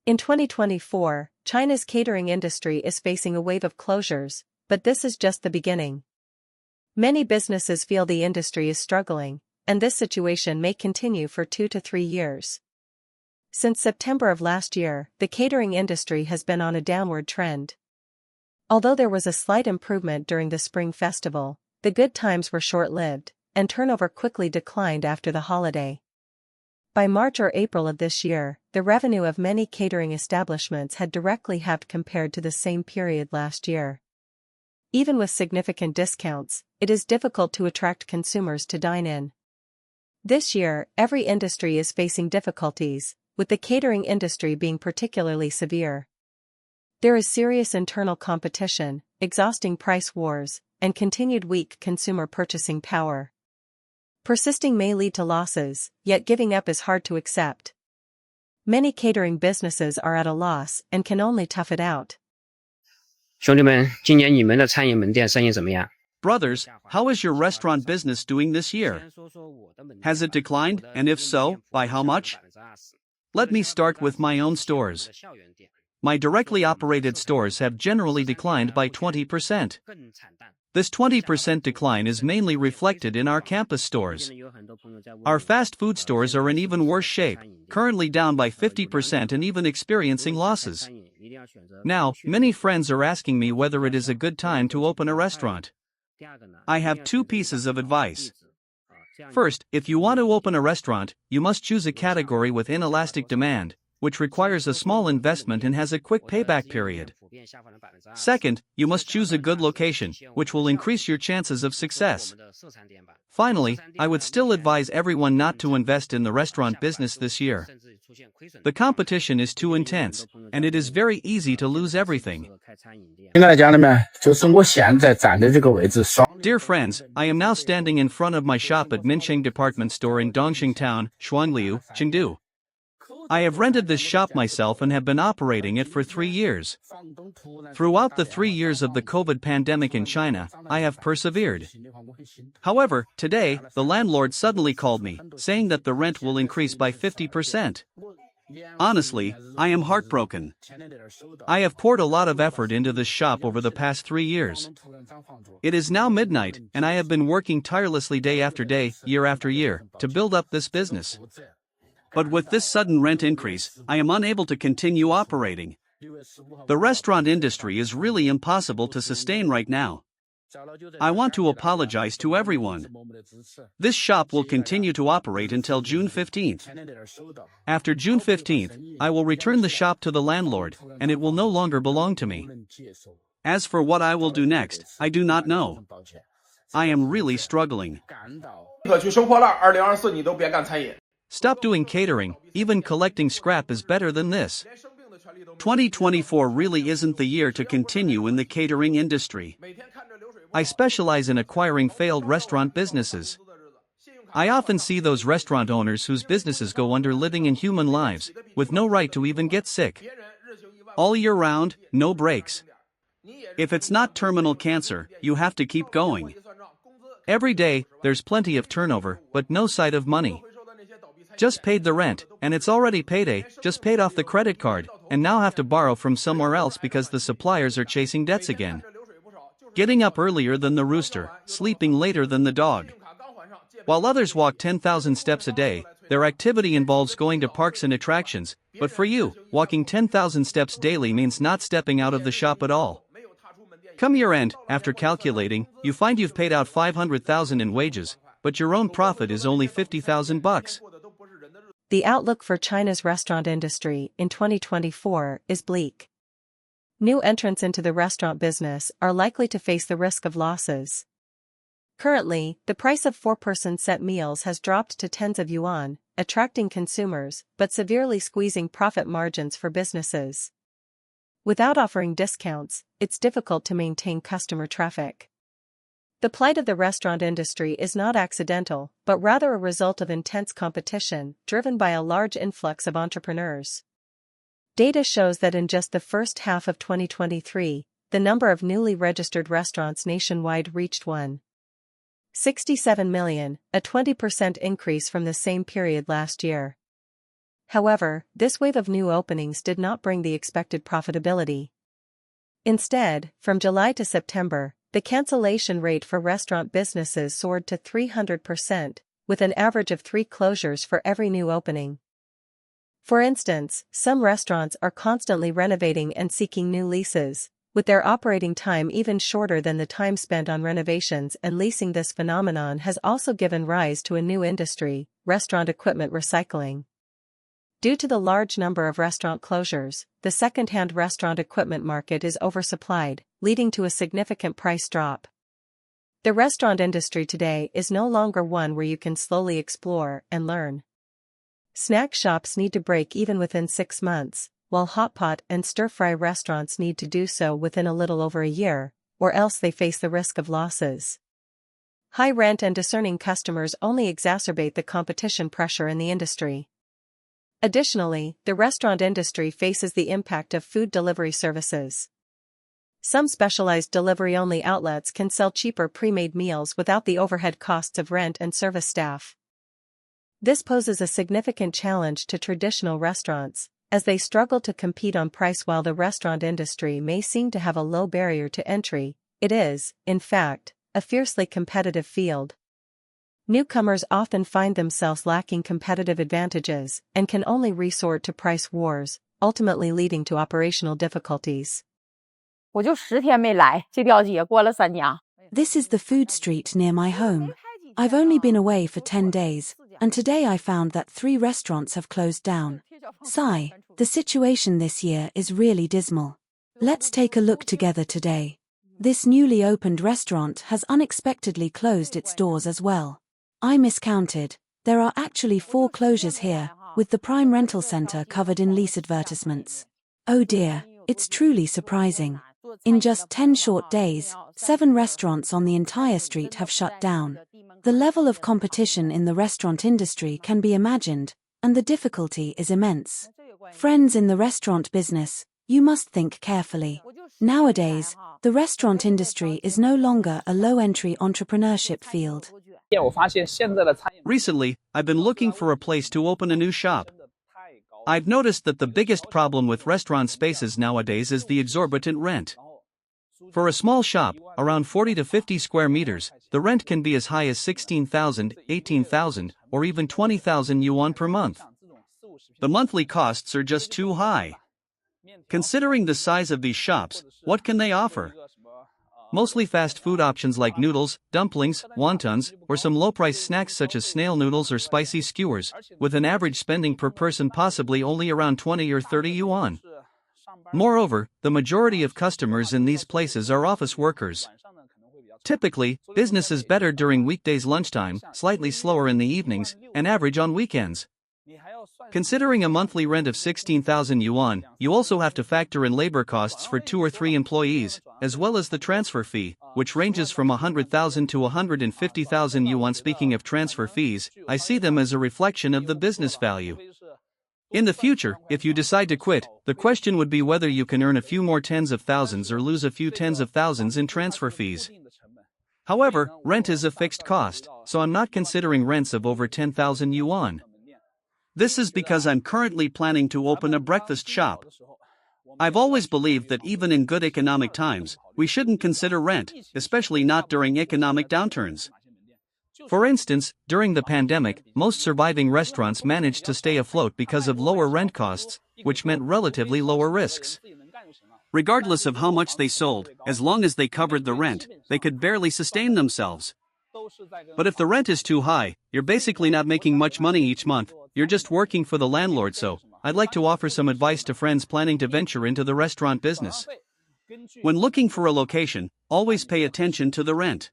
In 2024, China's catering industry is facing a wave of closures, but this is just the beginning. Many businesses feel the industry is struggling, and this situation may continue for 2 to 3 years. Since September of last year, the catering industry has been on a downward trend. Although there was a slight improvement during the Spring Festival, the good times were short-lived, and turnover quickly declined after the holiday. By March or April of this year, the revenue of many catering establishments had directly halved compared to the same period last year. Even with significant discounts, it is difficult to attract consumers to dine in. This year, every industry is facing difficulties, with the catering industry being particularly severe. There is serious internal competition, exhausting price wars, and continued weak consumer purchasing power. Persisting may lead to losses, yet giving up is hard to accept. Many catering businesses are at a loss and can only tough it out. 兄弟们，今年你们的餐饮门店生意怎么样？ Brothers, how is your restaurant business doing this year? Has it declined, and if so, by how much? Let me start with my own stores. My directly operated stores have generally declined by 20%. This 20% decline is mainly reflected in our campus stores. Our fast food stores are in even worse shape, currently down by 50% and even experiencing losses. Now, many friends are asking me whether it is a good time to open a restaurant. I have 2 pieces of advice. First, if you want to open a restaurant, you must choose a category with inelastic demand, which requires a small investment and has a quick payback period. Second, you must choose a good location, which will increase your chances of success. Finally, I would still advise everyone not to invest in the restaurant business this year. The competition is too intense, and it is very easy to lose everything. Dear friends, I am now standing in front of my shop at Mincheng Department Store in Dongxing Town, Shuangliu, Chengdu. I have rented this shop myself and have been operating it for 3 years. Throughout the 3 years of the COVID pandemic in China, I have persevered. However, today, the landlord suddenly called me, saying that the rent will increase by 50%. Honestly, I am heartbroken. I have poured a lot of effort into this shop over the past 3 years. It is now midnight, and I have been working tirelessly day after day, year after year, to build up this business. But with this sudden rent increase, I am unable to continue operating. The restaurant industry is really impossible to sustain right now. I want to apologize to everyone. This shop will continue to operate until June 15th. After June 15th, I will return the shop to the landlord, and it will no longer belong to me. As for what I will do next, I do not know. I am really struggling. Stop doing catering, even collecting scrap is better than this. 2024 really isn't the year to continue in the catering industry. I specialize in acquiring failed restaurant businesses. I often see those restaurant owners whose businesses go under living inhuman lives, with no right to even get sick. All year round, no breaks. If it's not terminal cancer, you have to keep going. Every day, there's plenty of turnover, but no sight of money. Just paid the rent, and it's already payday, just paid off the credit card, and now have to borrow from somewhere else because the suppliers are chasing debts again. Getting up earlier than the rooster, sleeping later than the dog. While others walk 10,000 steps a day, their activity involves going to parks and attractions, but for you, walking 10,000 steps daily means not stepping out of the shop at all. Come year end, after calculating, you find you've paid out 500,000 in wages, but your own profit is only 50,000 bucks. The outlook for China's restaurant industry in 2024 is bleak. New entrants into the restaurant business are likely to face the risk of losses. Currently, the price of 4-person set meals has dropped to tens of yuan, attracting consumers but severely squeezing profit margins for businesses. Without offering discounts, it's difficult to maintain customer traffic. The plight of the restaurant industry is not accidental, but rather a result of intense competition, driven by a large influx of entrepreneurs. Data shows that in just the first half of 2023, the number of newly registered restaurants nationwide reached 1.67 million, a 20% increase from the same period last year. However, this wave of new openings did not bring the expected profitability. Instead, from July to September, the cancellation rate for restaurant businesses soared to 300%, with an average of 3 closures for every new opening. For instance, some restaurants are constantly renovating and seeking new leases, with their operating time even shorter than the time spent on renovations and leasing. This phenomenon has also given rise to a new industry, restaurant equipment recycling. Due to the large number of restaurant closures, the second-hand restaurant equipment market is oversupplied, leading to a significant price drop. The restaurant industry today is no longer one where you can slowly explore and learn. Snack shops need to break even within 6 months, while hot pot and stir-fry restaurants need to do so within a little over a year, or else they face the risk of losses. High rent and discerning customers only exacerbate the competition pressure in the industry. Additionally, the restaurant industry faces the impact of food delivery services. Some specialized delivery-only outlets can sell cheaper pre-made meals without the overhead costs of rent and service staff. This poses a significant challenge to traditional restaurants, as they struggle to compete on price. While the restaurant industry may seem to have a low barrier to entry, it is, in fact, a fiercely competitive field. Newcomers often find themselves lacking competitive advantages and can only resort to price wars, ultimately leading to operational difficulties. This is the food street near my home. I've only been away for 10 days, and today I found that 3 restaurants have closed down. Sigh, the situation this year is really dismal. Let's take a look together today. This newly opened restaurant has unexpectedly closed its doors as well. I miscounted. There are actually 4 closures here, with the prime rental center covered in lease advertisements. Oh dear, it's truly surprising. In just 10 short days, 7 restaurants on the entire street have shut down. The level of competition in the restaurant industry can be imagined, and the difficulty is immense. Friends in the restaurant business, you must think carefully. Nowadays, the restaurant industry is no longer a low-entry entrepreneurship field. Recently, I've been looking for a place to open a new shop. I've noticed that the biggest problem with restaurant spaces nowadays is the exorbitant rent. For a small shop, around 40 to 50 square meters, the rent can be as high as 16,000, 18,000, or even 20,000 yuan per month. The monthly costs are just too high. Considering the size of these shops, what can they offer? Mostly fast food options like noodles, dumplings, wontons, or some low-price snacks such as snail noodles or spicy skewers, with an average spending per person possibly only around 20 or 30 yuan. Moreover, the majority of customers in these places are office workers. Typically, business is better during weekdays lunchtime, slightly slower in the evenings, and average on weekends. Considering a monthly rent of 16,000 yuan, you also have to factor in labor costs for 2 or 3 employees, as well as the transfer fee, which ranges from 100,000 to 150,000 yuan. Speaking of transfer fees, I see them as a reflection of the business value. In the future, if you decide to quit, the question would be whether you can earn a few more tens of thousands or lose a few tens of thousands in transfer fees. However, rent is a fixed cost, so I'm not considering rents of over 10,000 yuan. This is because I'm currently planning to open a breakfast shop. I've always believed that even in good economic times, we shouldn't consider rent, especially not during economic downturns. For instance, during the pandemic, most surviving restaurants managed to stay afloat because of lower rent costs, which meant relatively lower risks. Regardless of how much they sold, as long as they covered the rent, they could barely sustain themselves. But if the rent is too high, you're basically not making much money each month, you're just working for the landlord. So, I'd like to offer some advice to friends planning to venture into the restaurant business. When looking for a location, always pay attention to the rent.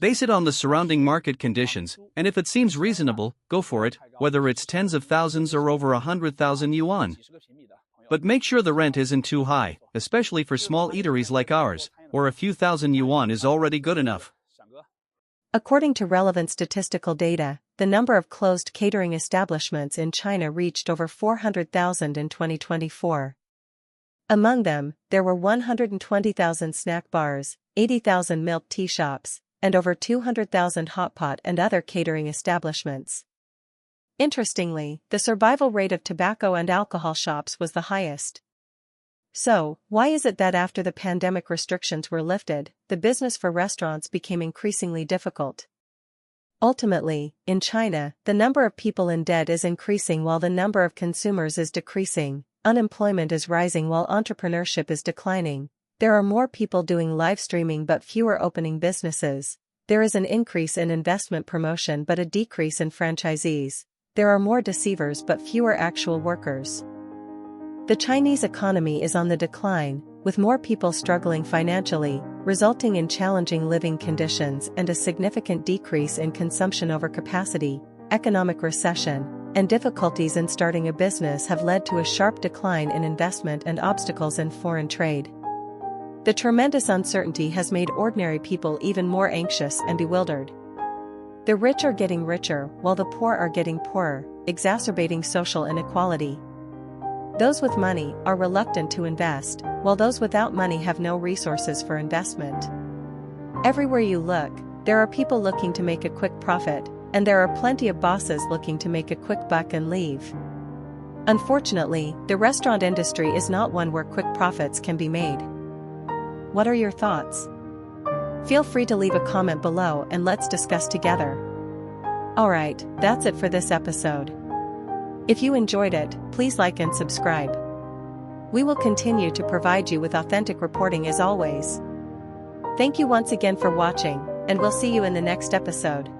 Base it on the surrounding market conditions, and if it seems reasonable, go for it, whether it's tens of thousands or over 100,000 yuan. But make sure the rent isn't too high, especially for small eateries like ours, where a few thousand yuan is already good enough. According to relevant statistical data, the number of closed catering establishments in China reached over 400,000 in 2024. Among them, there were 120,000 snack bars, 80,000 milk tea shops, and over 200,000 hot pot and other catering establishments. Interestingly, the survival rate of tobacco and alcohol shops was the highest. So, why is it that after the pandemic restrictions were lifted, the business for restaurants became increasingly difficult? Ultimately, in China, the number of people in debt is increasing while the number of consumers is decreasing, unemployment is rising while entrepreneurship is declining, there are more people doing live streaming but fewer opening businesses, there is an increase in investment promotion but a decrease in franchisees, there are more deceivers but fewer actual workers. The Chinese economy is on the decline, with more people struggling financially, resulting in challenging living conditions and a significant decrease in consumption overcapacity. Economic recession and difficulties in starting a business have led to a sharp decline in investment and obstacles in foreign trade. The tremendous uncertainty has made ordinary people even more anxious and bewildered. The rich are getting richer while the poor are getting poorer, exacerbating social inequality. Those with money are reluctant to invest, while those without money have no resources for investment. Everywhere you look, there are people looking to make a quick profit, and there are plenty of bosses looking to make a quick buck and leave. Unfortunately, the restaurant industry is not one where quick profits can be made. What are your thoughts? Feel free to leave a comment below and let's discuss together. Alright, that's it for this episode. If you enjoyed it, please like and subscribe. We will continue to provide you with authentic reporting as always. Thank you once again for watching, and we'll see you in the next episode.